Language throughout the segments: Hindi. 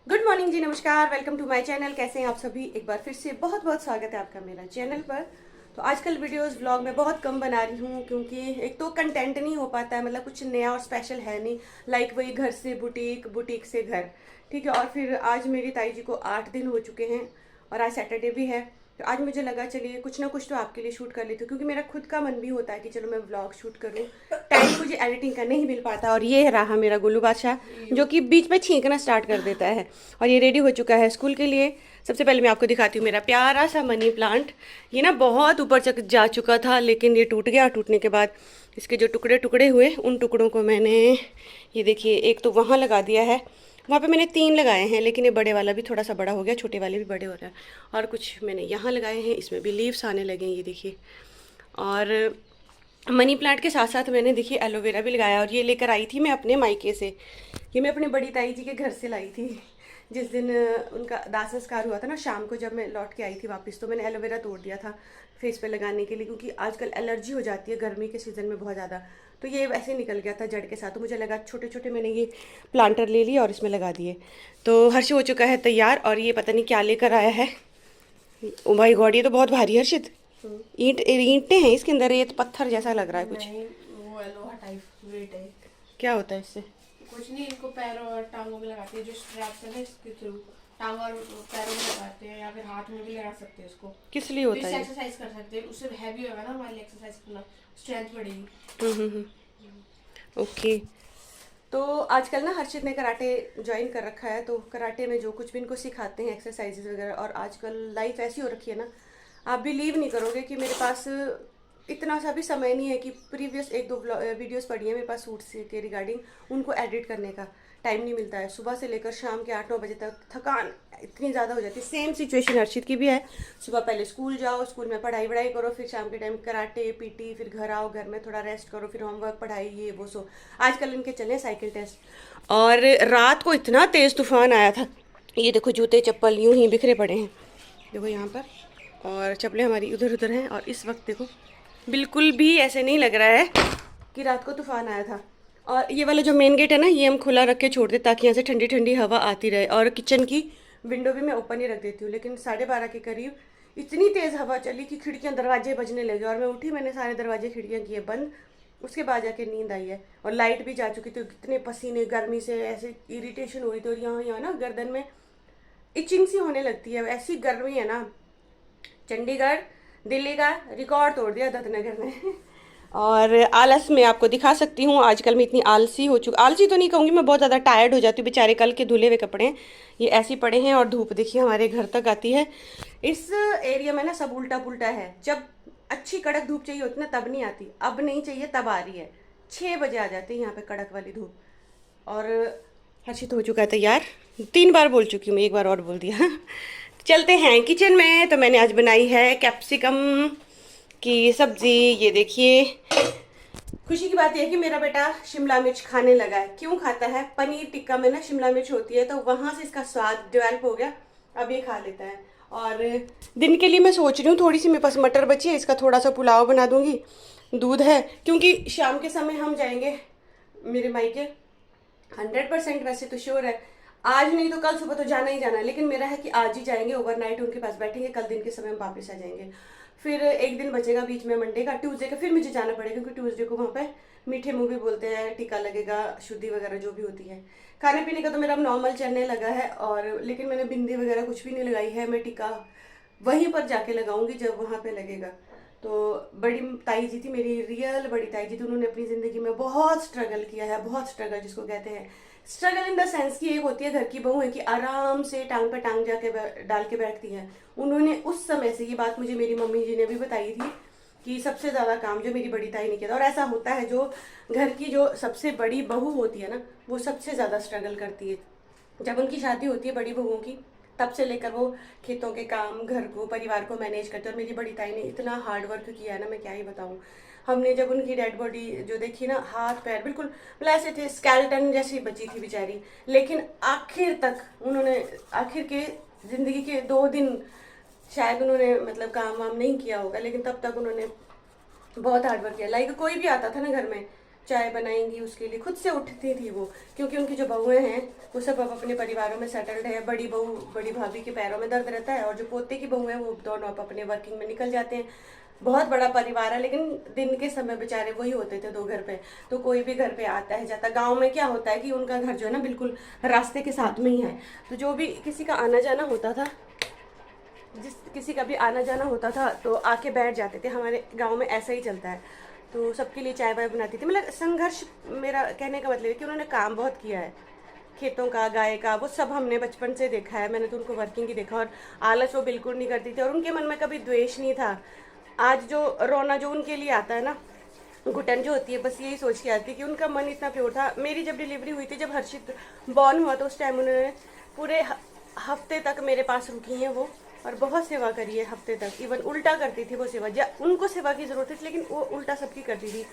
गुड मॉर्निंग जी, नमस्कार, वेलकम टू माय चैनल। कैसे हैं आप सभी? एक बार फिर से बहुत बहुत स्वागत है आपका मेरा चैनल पर। तो आजकल वीडियोस व्लॉग मैं बहुत कम बना रही हूँ क्योंकि एक तो कंटेंट नहीं हो पाता है, मतलब कुछ नया और स्पेशल है नहीं। लाइक वही घर से बुटीक, बुटीक से घर, ठीक है। और फिर आज मेरी ताई जी को 8 दिन हो चुके हैं और आज सैटरडे भी है। तो आज मुझे लगा चलिए कुछ ना कुछ तो आपके लिए शूट कर लेती हूँ, क्योंकि मेरा खुद का मन भी होता है कि चलो मैं व्लॉग शूट करूँ। टाइम मुझे एडिटिंग का नहीं मिल पाता। और ये रहा मेरा गोलू बादशाह, जो कि बीच में छींकना स्टार्ट कर देता है। और ये रेडी हो चुका है स्कूल के लिए। सबसे पहले मैं आपको दिखाती हूँ मेरा प्यारा सा मनी प्लांट। ये ना बहुत ऊपर तक जा चुका था, लेकिन ये टूट गया। टूटने के बाद इसके जो टुकड़े टुकड़े हुए, उन टुकड़ों को मैंने, ये देखिए, एक तो वहाँ लगा दिया है। वहाँ पे मैंने 3 लगाए हैं, लेकिन ये बड़े वाला भी थोड़ा सा बड़ा हो गया, छोटे वाले भी बड़े हो रहे हैं। और कुछ मैंने यहाँ लगाए हैं, इसमें भी लीव्स आने लगे हैं, ये देखिए। और मनी प्लांट के साथ साथ मैंने, देखिए, एलोवेरा भी लगाया। और ये लेकर आई थी मैं अपने मायके से। ये मैं अपनी बड़ी ताई जी के घर से लाई थी जिस दिन उनका दाह संस्कार हुआ था ना। शाम को जब मैं लौट के आई थी वापस, तो मैंने एलोवेरा तोड़ दिया था फेस पे लगाने के लिए, क्योंकि आजकल एलर्जी हो जाती है गर्मी के सीज़न में बहुत ज़्यादा। तो ये वैसे निकल गया था जड़ के साथ, तो मुझे लगा छोटे छोटे मैंने ये प्लांटर ले लिए और इसमें लगा दिए। तो हर्ष हो चुका है तैयार। और ये पता नहीं क्या लेकर आया है। ओ माय गॉड, ये तो बहुत भारी है हर्षित। ईंटें हैं इसके अंदर, ये तो पत्थर जैसा लग रहा है कुछ। नहीं, वो है लोहा टाइप वेट है। क्या होता है इससे? कुछ नहीं, इनको पैरों और टांगों में लगाते हैं, जो स्ट्रैप्स है ना इसके थ्रू टांग और पैरों में लगाते हैं, या फिर हाथ में भी लगा सकते हैं इसको। किस लिए तो होता इससे है? एक्सरसाइज कर सकते हैं, उससे हैवी होगा ना हमारी एक्सरसाइज करना, स्ट्रेंथ बढ़ेगी। ओके। तो आजकल ना हर्षित ने कराटे ज्वाइन कर रखा है, तो कराटे में जो कुछ भी इनको सिखाते हैं एक्सरसाइजेज वगैरह। और आजकल लाइफ ऐसी हो रखी है ना, आप बिलीव नहीं करोगे कि मेरे पास इतना सा भी समय नहीं है कि प्रीवियस 1-2 वीडियोस पड़ी हैं मेरे पास सूट्स के रिगार्डिंग, उनको एडिट करने का टाइम नहीं मिलता है। सुबह से लेकर शाम के 8-9 बजे तक थकान इतनी ज़्यादा हो जाती है। सेम सिचुएशन हर्षित की भी है। सुबह पहले स्कूल जाओ, स्कूल में पढ़ाई वढ़ाई करो, फिर शाम के टाइम कराटे पीटी, फिर घर आओ, घर में थोड़ा रेस्ट करो, फिर होमवर्क पढ़ाई ये वो सो। आजकल इनके चले साइकिल टेस्ट। और रात को इतना तेज़ तूफान आया था। ये देखो, जूते चप्पल यूं ही बिखरे पड़े हैं, देखो यहाँ पर। और चप्पलें हमारी उधर उधर हैं। और इस वक्त देखो, बिल्कुल भी ऐसे नहीं लग रहा है कि रात को तूफान आया था। और ये वाला जो मेन गेट है ना, ये हम खुला रख के छोड़ दे ताकि यहाँ से ठंडी ठंडी हवा आती रहे। और किचन की विंडो भी मैं ओपन ही रख देती हूँ। लेकिन 12:30 के करीब इतनी तेज़ हवा चली कि खिड़कियाँ दरवाजे बजने लगे। और मैं उठी, मैंने सारे दरवाजे खिड़कियाँ किए बंद। उसके बाद जाके नींद आई है। और लाइट भी जा चुकी थी, कितने पसीने, गर्मी से ऐसे इरिटेशन हो रही थी। और यहाँ यहाँ ना गर्दन में इचिंग सी होने लगती है, ऐसी गर्मी है ना। चंडीगढ़, दिल्ली का रिकॉर्ड तोड़ दिया दत्तनगर ने। और आलस में आपको दिखा सकती हूँ, आजकल मैं इतनी आलसी हो चुकी, आलसी तो नहीं कहूँगी, मैं बहुत ज़्यादा टायर्ड हो जाती हूँ। बेचारे कल के धुले हुए कपड़े हैं, ये ऐसे पड़े हैं। और धूप देखिए हमारे घर तक आती है। इस एरिया में ना सब उल्टा पुल्टा है। जब अच्छी कड़क धूप चाहिए होती ना, तब नहीं आती। अब नहीं चाहिए तब आ रही है। 6 बजे आ जाती है यहाँ पे कड़क वाली धूप। और हर्षित हो चुका है तैयार। 3 बार बोल चुकी हूँ मैं, एक बार और बोल दिया। चलते हैं किचन में। तो मैंने आज बनाई है कैप्सिकम की सब्जी। ये देखिए, खुशी की बात यह है कि मेरा बेटा शिमला मिर्च खाने लगा है। क्यों खाता है? पनीर टिक्का में ना शिमला मिर्च होती है, तो वहां से इसका स्वाद डेवलप हो गया, अब ये खा लेता है। और दिन के लिए मैं सोच रही हूँ, थोड़ी सी मेरे पास मटर बची है, इसका थोड़ा सा पुलाव बना दूंगी। दूध है, क्योंकि शाम के समय हम जाएंगे मेरे मायके। 100% वैसे तो श्योर है, आज नहीं तो कल सुबह तो जाना ही जाना है। लेकिन मेरा है कि आज ही जाएंगे, ओवरनाइट उनके पास बैठेंगे, कल दिन के समय हम वापस आ जाएंगे। फिर एक दिन बचेगा बीच में, मंडे का, ट्यूसडे का फिर मुझे जाना पड़ेगा, क्योंकि ट्यूसडे को वहाँ पे मीठे मुंह भी बोलते हैं, टीका लगेगा, शुद्धि वगैरह जो भी होती है। खाने पीने का तो मेरा नॉर्मल चलने लगा है। और लेकिन मैंने बिंदी वगैरह कुछ भी नहीं लगाई है। मैं टीका वहीं पर जाके लगाऊंगी जब वहाँ पे लगेगा। तो बड़ी ताई जी थी मेरी, रियल बड़ी ताई जी थी, उन्होंने अपनी ज़िंदगी में बहुत स्ट्रगल किया है। बहुत स्ट्रगल जिसको कहते हैं, स्ट्रगल इन द सेंस की, एक होती है घर की बहू है कि आराम से टांग पे टांग जाके डाल के बैठती हैं। उन्होंने उस समय से, ये बात मुझे मेरी मम्मी जी ने भी बताई थी, कि सबसे ज़्यादा काम जो मेरी बड़ी ताई ने किया था। और ऐसा होता है, जो घर की जो सबसे बड़ी बहू होती है ना, वो सबसे ज़्यादा स्ट्रगल करती है। जब उनकी शादी होती है बड़ी बहुओं की, तब से लेकर वो खेतों के काम, घर को, परिवार को मैनेज करते हैं। और मेरी बड़ी ताई ने इतना हार्ड वर्क किया है ना, मैं क्या ही बताऊँ। हमने जब उनकी डेड बॉडी जो देखी ना, हाथ पैर बिल्कुल मतलब ऐसे थे, स्केलेटन जैसी बची थी बेचारी। लेकिन आखिर तक उन्होंने, आखिर के ज़िंदगी के 2 दिन शायद उन्होंने मतलब काम वाम नहीं किया होगा, लेकिन तब तक उन्होंने बहुत हार्ड वर्क किया। लाइक कोई भी आता था ना घर में, चाय बनाएंगी उसके लिए, खुद से उठती थी वो, क्योंकि उनकी जो बहुएं हैं वो सब अब अपने परिवारों में सेटल्ड है। बड़ी बहू, बड़ी भाभी के पैरों में दर्द रहता है, और जो पोते की बहू है वो दोनों अब अपने वर्किंग में निकल जाते हैं। बहुत बड़ा परिवार है, लेकिन दिन के समय बेचारे वही होते थे 2 घर पे, तो कोई भी घर पे आता है जाता। गांव में क्या होता है कि उनका घर जो है ना बिल्कुल रास्ते के साथ में ही है, तो जो भी किसी का आना जाना होता था, जिस किसी का भी आना जाना होता था तो आके बैठ जाते थे। हमारे गांव में ऐसा ही चलता है, तो सबके लिए चाय वाय बनाती थी। मतलब संघर्ष, मेरा कहने का मतलब है कि उन्होंने काम बहुत किया है, खेतों का, गाय का, वो सब हमने बचपन से देखा है। मैंने तो उनको वर्किंग ही देखा, और आलस वो बिल्कुल नहीं करती थी, और उनके मन में कभी द्वेष नहीं था। आज जो रोना जो उनके लिए आता है ना, घुटन जो होती है, बस यही सोच के आती है कि उनका मन इतना प्योर था। मेरी जब डिलीवरी हुई थी, जब हर्षित बॉर्न हुआ, तो उस टाइम उन्होंने पूरे हफ्ते तक मेरे पास रुकी हैं वो, और बहुत सेवा करी है हफ्ते तक। इवन उल्टा करती थी वो सेवा, उनको सेवा की ज़रूरत थी लेकिन वो उल्टा सबकी करती थी।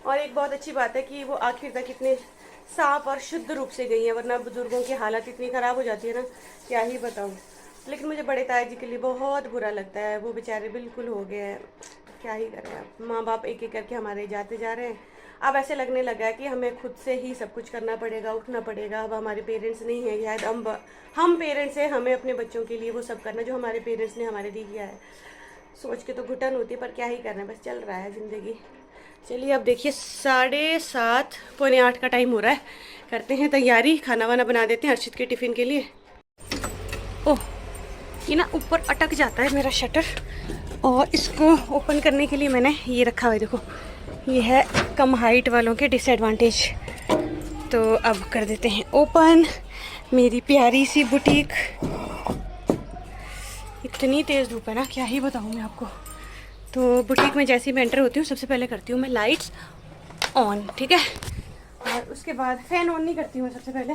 और एक बहुत अच्छी बात है कि वो आखिर तक इतने साफ और शुद्ध रूप से गई हैं, वरना बुजुर्गों की हालत इतनी ख़राब हो जाती है ना, क्या ही बताऊँ। लेकिन मुझे बड़े ताया जी के लिए बहुत बुरा लगता है, वो बेचारे बिल्कुल हो गए हैं, क्या ही करें। अब माँ बाप एक एक करके हमारे जाते जा रहे हैं। अब ऐसे लगने लगा है कि हमें खुद से ही सब कुछ करना पड़ेगा, उठना पड़ेगा। अब हमारे पेरेंट्स नहीं है, शायद हम पेरेंट्स हैं, हमें अपने बच्चों के लिए वो सब करना जो हमारे पेरेंट्स ने हमारे लिए किया है। सोच के तो घुटन होती है, पर क्या ही करना है, बस चल रहा है ज़िंदगी। चलिए अब देखिए 7:30 पौने 8 का टाइम हो रहा है, करते हैं तैयारी, खाना वाना बना देते हैं हर्षित के टिफ़िन के लिए। ओह, ये ना ऊपर अटक जाता है मेरा शटर, और इसको ओपन करने के लिए मैंने ये रखा हुआ है, देखो ये है कम हाइट वालों के डिसएडवांटेज। तो अब कर देते हैं ओपन मेरी प्यारी सी बुटीक। इतनी तेज़ धूप है ना, क्या ही बताऊँ मैं आपको। तो बुटीक में जैसे ही मैं एंटर होती हूँ, सबसे पहले करती हूँ मैं लाइट्स ऑन, ठीक है, और उसके बाद फ़ैन ऑन नहीं करती हूँ मैं, सबसे पहले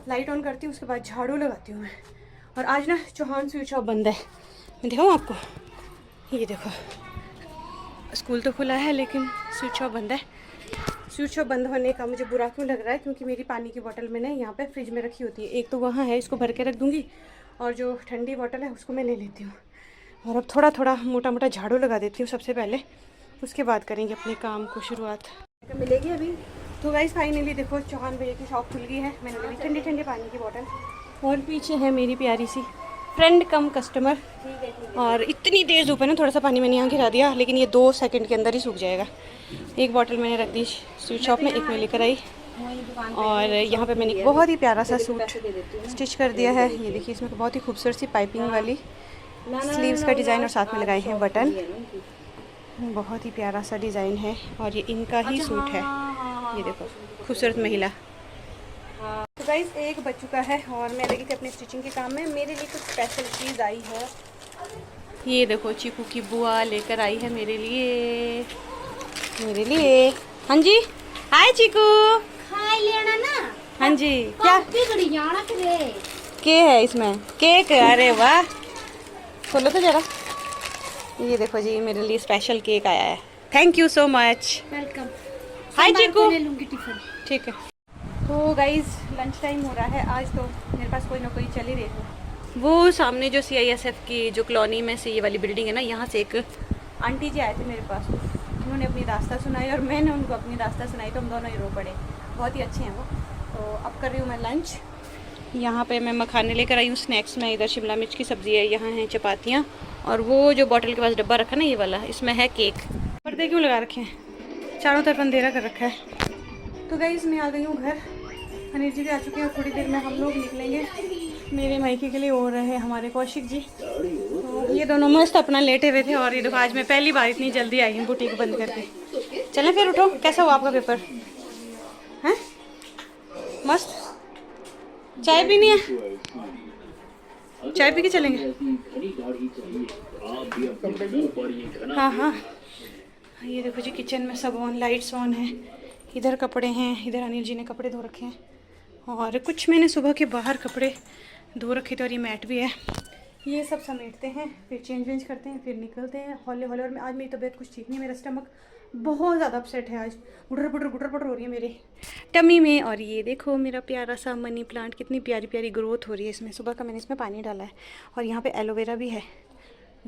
लाइट ऑन करती हूँ, उसके बाद झाड़ू लगाती हूँ मैं। और आज ना चौहान स्वीट शॉप बंद है, मैं दिखाऊँ आपको, ये देखो, स्कूल तो खुला है लेकिन स्वीट शॉप बंद है। स्वीट शॉप बंद होने का मुझे बुरा क्यों लग रहा है, क्योंकि मेरी पानी की बोतल मैंने यहाँ पे फ्रिज में रखी होती है, एक तो वहाँ है, इसको भर के रख दूँगी, और जो ठंडी बोतल है उसको मैं ले लेती हूँ। और अब थोड़ा थोड़ा मोटा मोटा झाड़ू लगा देती हूँ सबसे पहले, उसके बाद करेंगे अपने काम को शुरुआत। मिलेगी अभी तो गाइस, फाइनली देखो चौहान भैया की शॉप खुल गई है, मैंने ले ली ठंडी ठंडी पानी की बोतल। और पीछे है मेरी प्यारी सी फ्रेंड कम कस्टमर। और इतनी तेज़ धूप है ना, थोड़ा सा पानी मैंने यहाँ गिरा दिया, लेकिन ये 2 सेकंड के अंदर ही सूख जाएगा। एक बोतल मैंने रख दी स्वीट शॉप में, एक मैं लेकर आई, और यहाँ पे मैंने एक बहुत ही प्यारा सा सूट स्टिच कर दिया है। ये देखिए, इसमें बहुत ही खूबसूरत सी पाइपिंग वाली स्लीव्स का डिज़ाइन, और साथ में लगाए हैं बटन, बहुत ही प्यारा सा डिज़ाइन है, और ये इनका ही सूट है। ये देखो, खूबसूरत महिला। तो गाइस 1 बज चुका है, और मैं लगी थी अपने स्टिचिंग के काम में। मेरे लिए कुछ स्पेशल चीज़ आई है, ये देखो चीकू की बुआ लेकर आई है मेरे लिए, मेरे लिए। हाँ जी, हाय चीकू। खाई लेना ना। हाँ जी, क्या के है इसमें? केक, अरे वाह, खोलो तो जरा। ये देखो जी, मेरे लिए स्पेशल केक आया है, thank you so much. Welcome. Hi Cheeku. ले लूंगी टिफिन। ठीक है। तो गाइज लंच टाइम हो रहा है, आज तो मेरे पास कोई ना कोई चल ही रही है। वो सामने जो CISF की जो कॉलोनी में से ये वाली बिल्डिंग है ना, यहाँ से एक आंटी जी आए थे मेरे पास, उन्होंने अपनी दास्तां सुनाई और मैंने उनको अपनी दास्तां सुनाई, तो हम दोनों ही रो पड़े। बहुत ही अच्छे हैं वो। तो अब कर रही हूँ मैं लंच। यहाँ पे मैं मखाने लेकर आई हूँ स्नैक्स में, इधर शिमला मिर्च की सब्ज़ी है, यहाँ हैं चपातियाँ, और वो जो बॉटल के पास डब्बा रखा ना ये वाला, इसमें है केक। पर्दे क्यों लगा रखे हैं, चारों तरफ अंधेरा कर रखा है। तो गाइस मैं आ गई हूँ घर, अनिल जी भी आ चुके हैं, थोड़ी देर में हम लोग निकलेंगे मेरे मायके के लिए। हो रहे हैं हमारे कौशिक जी, तो ये दोनों मस्त अपना लेटे हुए थे। और ये देखो, आज मैं पहली बार इतनी जल्दी आई हूँ बुटीक बंद करके। चलें फिर, उठो, कैसा हुआ आपका पेपर? हैं मस्त। चाय पीनी है? चाय पी के चलेंगे। हाँ हाँ, ये देखो जी, किचन में सब ऑन, लाइट्स ऑन है, इधर कपड़े हैं, इधर अनिल जी ने कपड़े धो रखे हैं, और कुछ मैंने सुबह के बाहर कपड़े धो रखे थे, और ये मैट भी है। ये सब समेटते हैं, फिर चेंज वेंज करते हैं, फिर निकलते हैं हौले हौले। और आज मेरी तबीयत कुछ ठीक नहीं, मेरा स्टमक बहुत ज़्यादा अपसेट है, आज गुटर पुटर हो रही है मेरे टमी में। और ये देखो मेरा प्यारा सा मनी प्लांट, कितनी प्यारी प्यारी ग्रोथ हो रही है इसमें। सुबह का मैंने इसमें पानी डाला है, और यहाँ पे एलोवेरा भी है,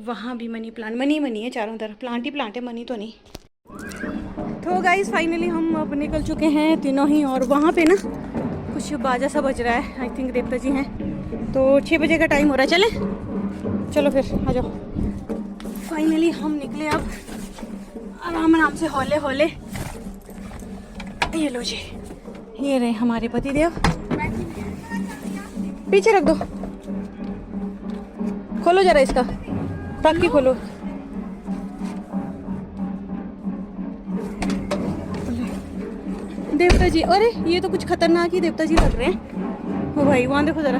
वहाँ भी मनी प्लांट, मनी है चारों तरफ, प्लांट ही प्लांट है, मनी तो नहीं। तो गाइस फाइनली हम अब निकल चुके हैं तीनों ही, और वहाँ पे ना कुछ बाजा सा बज रहा है, आई थिंक देवता जी हैं। तो 6 बजे का टाइम हो रहा है, चले चलो फिर आ जाओ। फाइनली हम निकले अब आराम आराम से, हौले हौले। ये लो जी, ये रहे हमारे पतिदेव। पीछे रख दो, खोलो जरा इसका, टाकी खोलो। देवता जी, अरे ये तो कुछ खतरनाक ही देवता जी लग रहे हैं। ओ भाई वहाँ देखो जरा,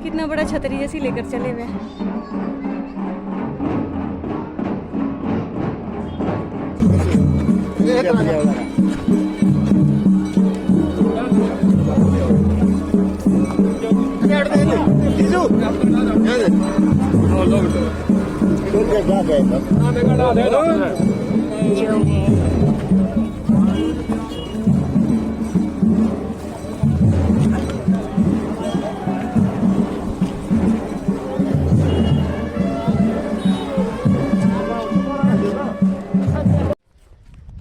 कितना बड़ा छतरी जैसी लेकर चले हुए हैं।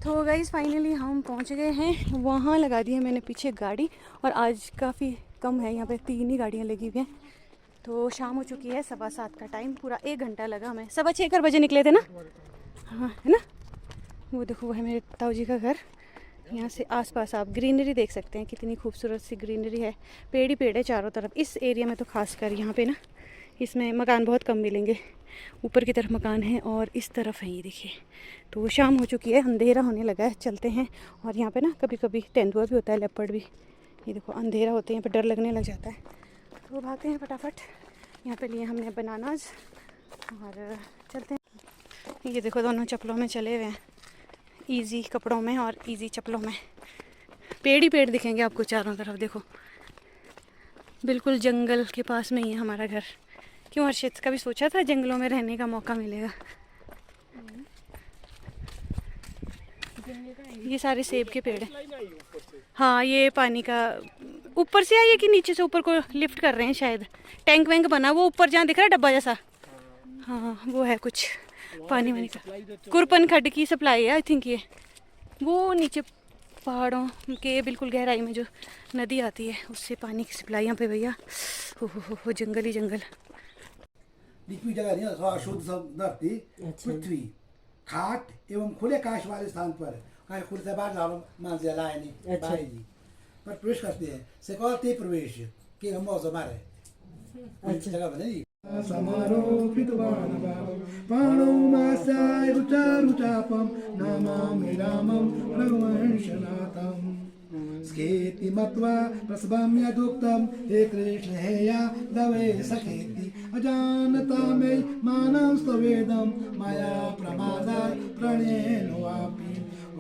तो गाइस फाइनली हम पहुंच गए हैं, वहाँ लगा दी है मैंने पीछे गाड़ी, और आज काफ़ी कम है, यहाँ पे 3 ही गाड़ियाँ लगी हुई हैं। तो शाम हो चुकी है, 7:15 का टाइम, पूरा 1 घंटा लगा हमें। 6:15 बजे निकले थे ना, हाँ है ना। वो देखो वो है मेरे ताऊ जी का घर। यहाँ से आसपास आप ग्रीनरी देख सकते हैं, कितनी खूबसूरत सी ग्रीनरी है, पेड़ ही पेड़ है चारों तरफ। इस एरिया में तो खासकर यहाँ पे ना, इसमें मकान बहुत कम मिलेंगे। ऊपर की तरफ मकान है और इस तरफ है, ये देखिए। तो शाम हो चुकी है, अंधेरा होने लगा है, चलते हैं। और यहाँ पे ना कभी कभी तेंदुआ भी होता है, लेपर्ड भी। ये देखो अंधेरा होते हैं, यहाँ पर डर लगने लग जाता है, तो भागते हैं फटाफट। यहाँ पे लिए हमने बनानाज और चलते हैं। ये देखो दोनों चप्पलों में चले हुए हैं, इजी कपड़ों में और इजी चप्पलों में। पेड़ ही पेड़ दिखेंगे आपको चारों तरफ, देखो बिल्कुल जंगल के पास में ही है हमारा घर। क्यों हर्षित, कभी सोचा था जंगलों में रहने का मौका मिलेगा? ये सारे सेब के पेड़ हैं। हाँ ये पानी का ऊपर से आइए कि नीचे से ऊपर को लिफ्ट कर रहे हैं शायद। टैंक वैंक बना वो ऊपर, जहाँ दिख रहा है डब्बा जैसा, हाँ वो है कुछ पानी वानी का। कुरपन खड्ड की सप्लाई है आई थिंक ये। वो नीचे पहाड़ों के बिल्कुल गहराई में जो नदी आती है, उससे पानी की सप्लाई यहाँ पे भैया। हो जंगल ही जंगल। लिखी जगह नहीं है, शुद्ध धरती, पृथ्वी, खाट एवं खुले काश वाले स्थान पर कहीं खुले से बाहर डालो मांस जलाए नहीं भाई जी पर प्रवेश करते हैं सिकौते प्रवेश के हम मौज हमारे जगह बने जी। समारोपित पाणौ मासाय रुचारुचापम नामामि रामं रघुवंशनाथम् स्केति मत्वा प्रसभं यदुक्तं हे कृष्ण हे यादवे सखेति अजानता मे मानं स्तवेदं मया प्रमादात् प्रणयेन वापि।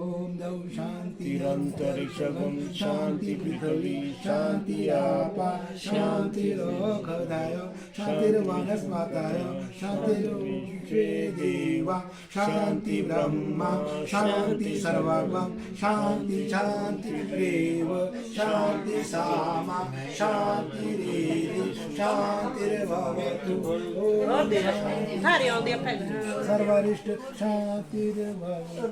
ओम दौ शांतिरंतरिक्षं शांति पृथ्वी शांति आपा शांतिरोषधय शांतिर्वनस्पतय शांतिर्विश्वे देवा शांति ब्रह्मा शांति सर्वगं शांति शांतिरेव शांति सामा शांतिरेव शांतिर्भवतु। सर्वरिष्ठ शांतिर्भवतु।